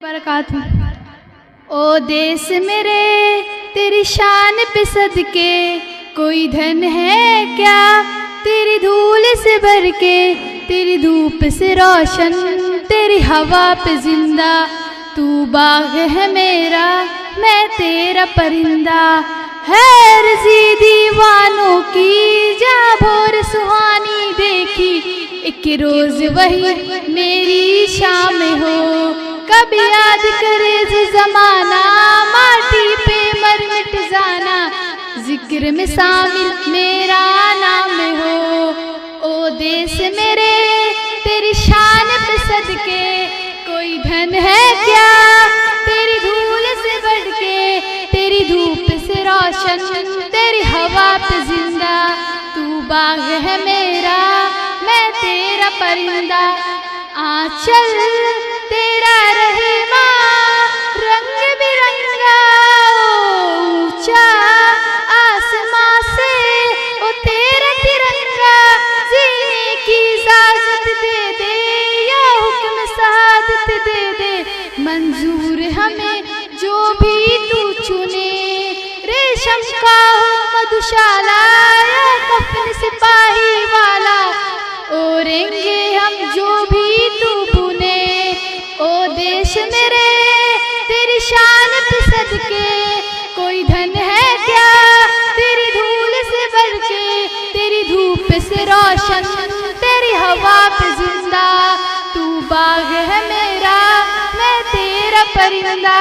बरकातहू। ओ देश मेरे तेरी शान पे सदके कोई धन है क्या, तेरी धूल से भर के तेरी धूप से रोशन, तेरी हवा पे जिंदा। तू बाग है मेरा मैं तेरा परिंदा, है रज़ी दीवानों की जा भोर सुहानी देखी। एक रोज वही मेरी शाम हो, कभी याद करे जो जमाना माटी पे मर मिट जाना, जिक्र में शामिल मेरा नाम हो। ओ देश मेरे तेरी शान पे सदके कोई धन है क्या, तेरी धूल से बढ़ के तेरी धूप से रोशन, तेरी हवा पे जिंदा। तू बाग है मेरा मैं तेरा परिंदा, आंचल तेरा रहमा रंग बिरंगा, ऊंचा आसमां से ओ तेरा तिरंगा। जीने की इजाजत दे दे या हुक्म शहादत दे दे, मंजूर हमें जो भी तू चुने। रेशम का हो मधुशाला या कफन सिपाही वाला, ओढ़ेंगे हम जो भी तू बुने। ओ देश मेरे तेरी शान पे सदके कोई धन है क्या, तेरी धूल से बढ़ के तेरी धूप से रोशन, तेरी हवा पे जिंदा। तू बाग है मेरा मैं तेरा परिंदा।